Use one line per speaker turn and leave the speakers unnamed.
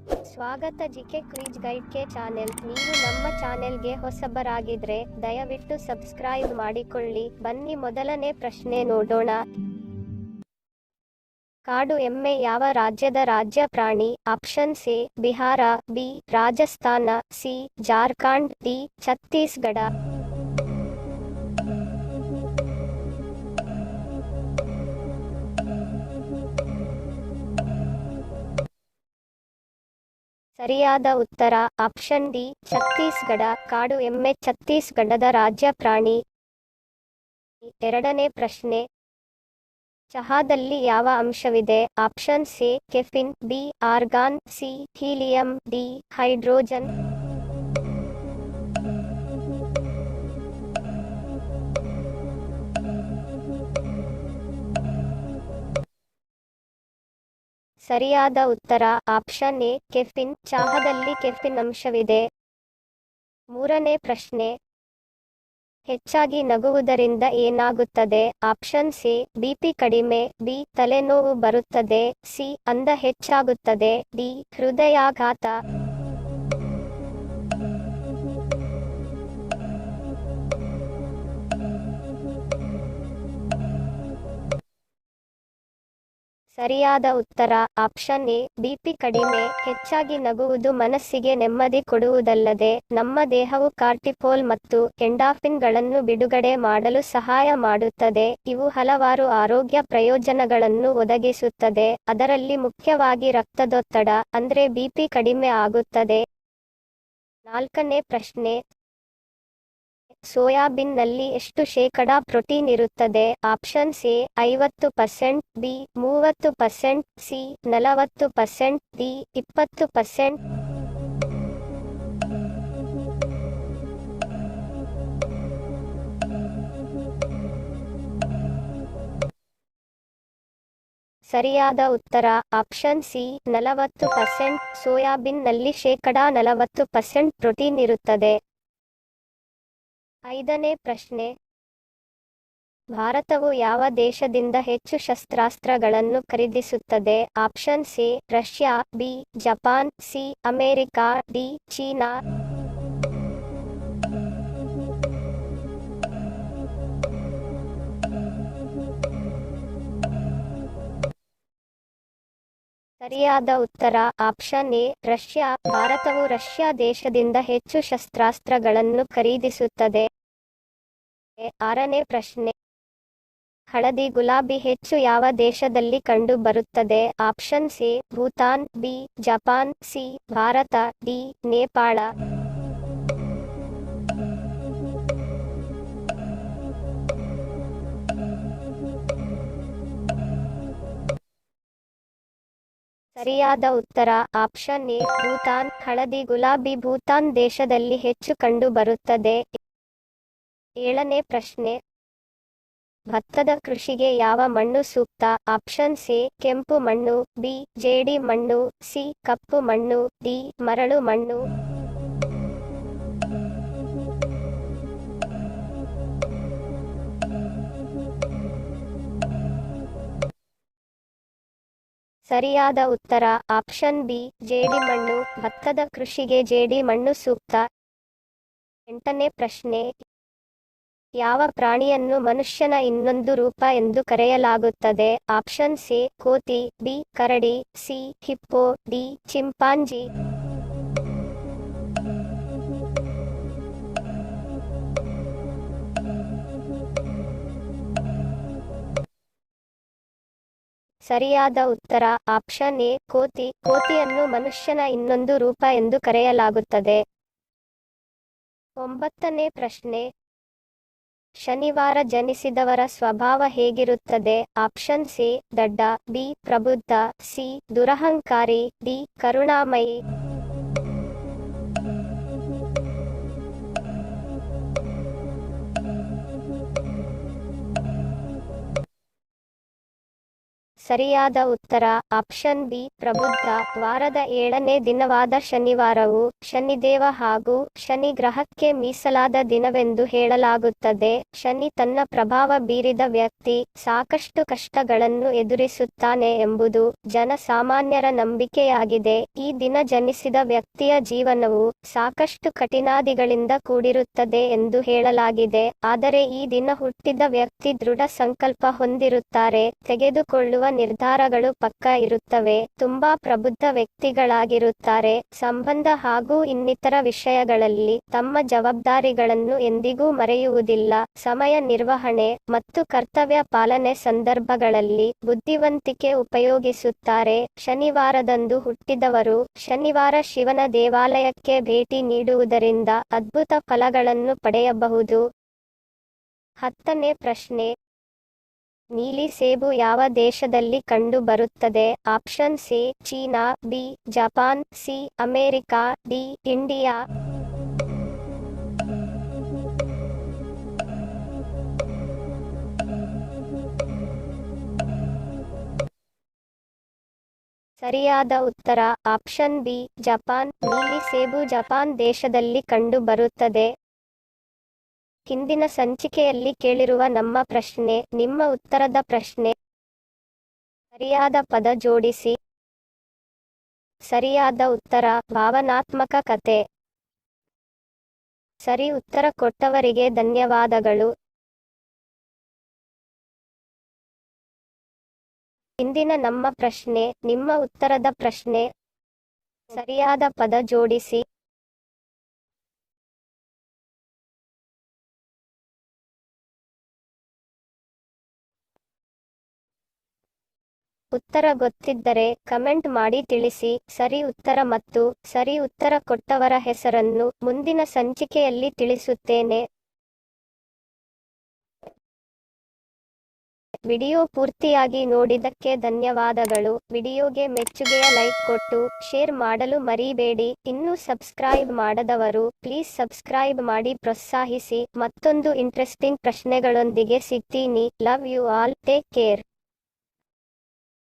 ಸ್ವಾಗತ GK quiz guide ಕೆ channel. ನೀವು ನಮ್ಮ ಚಾನೆಲ್ಗೆ ಹೊಸಬರಾಗಿದ್ರೆ ದಯವಿಟ್ಟು ಸಬ್ಸ್ಕ್ರೈಬ್ ಮಾಡಿಕೊಳ್ಳಿ. ಬನ್ನಿ ಮೊದಲನೇ ಪ್ರಶ್ನೆ ನೋಡೋಣ. ಕಾಡು ಎಮ್ಮೆ ಯಾವ ರಾಜ್ಯದ ರಾಜ್ಯ ಪ್ರಾಣಿ? Option A Bihar, B Rajasthan, C Jharkhand, D Chhattisgarh. ಸರಿಯಾದ ಉತ್ತರ ಆಪ್ಷನ್ ಡಿ ಛತ್ತೀಸ್ಗಢ. ಕಾಡು ಎಮ್ಮೆ ಛತ್ತೀಸ್ಗಢದ ರಾಜ್ಯ ಪ್ರಾಣಿ. ಎರಡನೇ ಪ್ರಶ್ನೆ. ಚಹಾದಲ್ಲಿ ಯಾವ ಅಂಶವಿದೆ? Option A caffeine, B argon, C helium, D hydrogen. ಸರಿಯಾದ ಉತ್ತರ ಆಪ್ಷನ್ ಎ ಕೆಫಿನ್. ಚಹಾದಲ್ಲಿ ಕೆಫಿನ್ ಅಂಶವಿದೆ. ಮೂರನೇ ಪ್ರಶ್ನೆ. ಹೆಚ್ಚಾಗಿ ನಗುವುದರಿಂದ ಏನಾಗುತ್ತದೆ? ಆಪ್ಷನ್ ಎ ಬಿಪಿ ಕಡಿಮೆ, ಬಿ ತಲೆನೋವು ಬರುತ್ತದೆ, ಸಿ ಅಂದ ಹೆಚ್ಚಾಗುತ್ತದೆ, ಡಿ ಹೃದಯಾಘಾತ. ಸರಿಯಾದ ಉತ್ತರ ಆಪ್ಷನ್ ಎ ಬಿಪಿ ಕಡಿಮೆ. ಹೆಚ್ಚಾಗಿ ನಗುವುದು ಮನಸ್ಸಿಗೆ ನೆಮ್ಮದಿ ಕೊಡುವುದಲ್ಲದೆ ನಮ್ಮ ದೇಹವು ಕಾರ್ಟಿಸೋಲ್ ಮತ್ತು ಎಂಡಾರ್ಫಿನ್ಗಳನ್ನು ಬಿಡುಗಡೆ ಮಾಡಲು ಸಹಾಯ ಮಾಡುತ್ತದೆ. ಇವು ಹಲವಾರು ಆರೋಗ್ಯ ಪ್ರಯೋಜನಗಳನ್ನು ಒದಗಿಸುತ್ತದೆ. ಅದರಲ್ಲಿ ಮುಖ್ಯವಾಗಿ ರಕ್ತದೊತ್ತಡ ಅಂದ್ರೆ ಬಿಪಿ ಕಡಿಮೆ ಆಗುತ್ತದೆ. ನಾಲ್ಕನೇ ಪ್ರಶ್ನೆ. ಸೋಯಾಬೀನ್ನಲ್ಲಿ ಎಷ್ಟು ಶೇಕಡಾ ಪ್ರೋಟೀನ್ ಇರುತ್ತದೆ? Option A 50%, B 30%, C 40%, D 20%. ಸರಿಯಾದ ಉತ್ತರ ಆಪ್ಷನ್ ಸಿ 40%. ಸೋಯಾಬೀನ್ನಲ್ಲಿ ಶೇಕಡಾ 40% ಪ್ರೋಟೀನ್ ಇರುತ್ತದೆ. ಐದನೇ ಪ್ರಶ್ನೆ. ಭಾರತವು ಯಾವ ದೇಶದಿಂದ ಹೆಚ್ಚು ಶಸ್ತ್ರಾಸ್ತ್ರಗಳನ್ನು ಖರೀದಿಸುತ್ತದೆ? Option A Russia, B Japan, C America, D China. ಸರಿಯಾದ ಉತ್ತರ ಆಪ್ಷನ್ ಎ ರಷ್ಯಾ. ಭಾರತವು ರಷ್ಯಾ ದೇಶದಿಂದ ಹೆಚ್ಚು ಶಸ್ತ್ರಾಸ್ತ್ರಗಳನ್ನು ಖರೀದಿಸುತ್ತದೆ. ಆರನೇ ಪ್ರಶ್ನೆ. ಹಳದಿ ಗುಲಾಬಿ ಹೆಚ್ಚು ಯಾವ ದೇಶದಲ್ಲಿ ಕಂಡು ಬರುತ್ತದೆ? Option A Bhutan, B Japan, C Bharat, D Nepal. ಸರಿಯಾದ ಉತ್ತರ ಆಪ್ಷನ್ ಎ ಭೂತಾನ್. ಹಳದಿ ಗುಲಾಬಿ ಭೂತಾನ್ ದೇಶದಲ್ಲಿ ಹೆಚ್ಚು ಕಂಡು ಬರುತ್ತದೆ. ಏಳನೇ ಪ್ರಶ್ನೆ. ಭತ್ತದ ಕೃಷಿಗೆ ಯಾವ ಮಣ್ಣು ಸೂಕ್ತ? ಆಪ್ಷನ್ ಎ ಕೆಂಪು ಮಣ್ಣು, ಬಿ ಜೇಡಿ ಮಣ್ಣು, ಸಿ ಕಪ್ಪು ಮಣ್ಣು, ಡಿ ಮರಳು ಮಣ್ಣು. ಸರಿಯಾದ ಉತ್ತರ ಆಪ್ಷನ್ ಬಿ ಜೇಡಿ ಮಣ್ಣು. ಭತ್ತದ ಕೃಷಿಗೆ ಜೇಡಿ ಮಣ್ಣು ಸೂಕ್ತ. ಎಂಟನೇ ಪ್ರಶ್ನೆ. ಯಾವ ಪ್ರಾಣಿಯನ್ನು ಮನುಷ್ಯನ ಇನ್ನೊಂದು ರೂಪ ಎಂದು ಕರೆಯಲಾಗುತ್ತದೆ? ಆಪ್ಷನ್ ಎ ಕೋತಿ, ಬಿ ಕರಡಿ, ಸಿ ಹಿಪ್ಪೋ, ಡಿ ಚಿಂಪಾಂಜಿ. ಸರಿಯಾದ ಉತ್ತರ ಆಪ್ಷನ್ ಎ ಕೋತಿ. ಕೋತಿಯನ್ನು ಮನುಷ್ಯನ ಇನ್ನೊಂದು ರೂಪ ಎಂದು ಕರೆಯಲಾಗುತ್ತದೆ. ಒಂಬತ್ತನೇ ಪ್ರಶ್ನೆ. ಶನಿವಾರ ಜನಿಸಿದವರ ಸ್ವಭಾವ ಹೇಗಿರುತ್ತದೆ? ಆಪ್ಷನ್ ಎ ದಡ್ಡ, ಬಿ ಪ್ರಬುದ್ಧ, ಸಿ ದುರಹಂಕಾರಿ, ಡಿ ಕರುಣಾಮಯಿ. ಸರಿಯಾದ ಉತ್ತರ ಆಪ್ಷನ್ ಬಿ ಪ್ರಬುದ್ಧ. ವಾರದ 7ನೇ ದಿನವಾದ ಶನಿವಾರವು ಶನಿದೇವ ಹಾಗೂ ಶನಿ ಗ್ರಹಕ್ಕೆ ಮೀಸಲಾದ ದಿನವೆಂದು ಹೇಳಲಾಗುತ್ತದೆ. ಶನಿ ತನ್ನ ಪ್ರಭಾವ ಬೀರಿದ ವ್ಯಕ್ತಿ ಸಾಕಷ್ಟು ಕಷ್ಟಗಳನ್ನು ಎದುರಿಸುತ್ತಾನೆ ಎಂಬುದು ಜನಸಾಮಾನ್ಯರ ನಂಬಿಕೆಯಾಗಿದೆ. ಈ ದಿನ ಜನಿಸಿದ ವ್ಯಕ್ತಿಯ ಜೀವನವು ಸಾಕಷ್ಟು ಕಠಿಣಾದಿಗಳಿಂದ ಕೂಡಿರುತ್ತದೆ ಎಂದು ಹೇಳಲಾಗಿದೆ. ಆದರೆ ಈ ದಿನ ಹುಟ್ಟಿದ ವ್ಯಕ್ತಿ ದೃಢ ಸಂಕಲ್ಪ ಹೊಂದಿರುತ್ತಾರೆ, ತೆಗೆದುಕೊಳ್ಳುವ ನಿರ್ಧಾರಗಳು ಪಕ್ಕಾ ಇರುತ್ತವೆ, ತುಂಬಾ ಪ್ರಬುದ್ಧ ವ್ಯಕ್ತಿಗಳಾಗಿರುತ್ತಾರೆ, ಸಂಬಂಧ ಹಾಗೂ ಇನ್ನಿತರ ವಿಷಯಗಳಲ್ಲಿ ತಮ್ಮ ಜವಾಬ್ದಾರಿಗಳನ್ನು ಎಂದಿಗೂ ಮರೆಯುವುದಿಲ್ಲ, ಸಮಯ ನಿರ್ವಹಣೆ ಮತ್ತು ಕರ್ತವ್ಯ ಪಾಲನೆ ಸಂದರ್ಭಗಳಲ್ಲಿ ಬುದ್ಧಿವಂತಿಕೆ ಉಪಯೋಗಿಸುತ್ತಾರೆ. ಶನಿವಾರದಂದು ಹುಟ್ಟಿದವರು ಶನಿವಾರ ಶಿವನ ದೇವಾಲಯಕ್ಕೆ ಭೇಟಿ ನೀಡುವುದರಿಂದ ಅದ್ಭುತ ಫಲಗಳನ್ನು ಪಡೆಯಬಹುದು. 10ನೇ ಪ್ರಶ್ನೆ. ನೀಲಿ ಸೇಬು ಯಾವ ದೇಶದಲ್ಲಿ ಕಂಡು ಬರುತ್ತದೆ? Option C China, B Japan, C America, D India. ಸರಿಯಾದ ಉತ್ತರ ಆಪ್ಷನ್ ಬಿ ಜಪಾನ್. ನೀಲಿ ಸೇಬು ಜಪಾನ್ ದೇಶದಲ್ಲಿ ಕಂಡು ಬರುತ್ತದೆ. ಹಿಂದಿನ ಸಂಚಿಕೆಯಲ್ಲಿ ಕೇಳಿರುವ ನಮ್ಮ ಪ್ರಶ್ನೆ, ನಿಮ್ಮ ಉತ್ತರದ ಪ್ರಶ್ನೆ. ಸರಿಯಾದ ಪದ ಜೋಡಿಸಿ. ಸರಿಯಾದ ಉತ್ತರ ಭಾವನಾತ್ಮಕ ಕತೆ. ಸರಿ ಉತ್ತರ ಕೊಟ್ಟವರಿಗೆ ಧನ್ಯವಾದಗಳು. ಇಂದಿನ ನಮ್ಮ ಪ್ರಶ್ನೆ, ನಿಮ್ಮ ಉತ್ತರದ ಪ್ರಶ್ನೆ. ಸರಿಯಾದ ಪದ ಜೋಡಿಸಿ. ಉತ್ತರ ಗೊತ್ತಿದ್ದರೆ ಕಮೆಂಟ್ ಮಾಡಿ ತಿಳಿಸಿ. ಸರಿ ಉತ್ತರ ಮತ್ತು ಸರಿ ಉತ್ತರ ಕೊಟ್ಟವರ ಹೆಸರನ್ನು ಮುಂದಿನ ಸಂಚಿಕೆಯಲ್ಲಿ ತಿಳಿಸುತ್ತೇನೆ. ವಿಡಿಯೋ ಪೂರ್ತಿಯಾಗಿ ನೋಡಿದ್ದಕ್ಕೆ ಧನ್ಯವಾದಗಳು. ವಿಡಿಯೋಗೆ ಮೆಚ್ಚುಗೆಯ ಲೈಕ್ ಕೊಟ್ಟು ಶೇರ್ ಮಾಡಲು ಮರಿಬೇಡಿ. ಇನ್ನೂ ಸಬ್ಸ್ಕ್ರೈಬ್ ಮಾಡದವರು ಪ್ಲೀಸ್ ಸಬ್ಸ್ಕ್ರೈಬ್ ಮಾಡಿ ಪ್ರೋತ್ಸಾಹಿಸಿ. ಮತ್ತೊಂದು ಇಂಟ್ರೆಸ್ಟಿಂಗ್ ಪ್ರಶ್ನೆಗಳೊಂದಿಗೆ ಸಿಗ್ತೀನಿ. Love you all. Take care.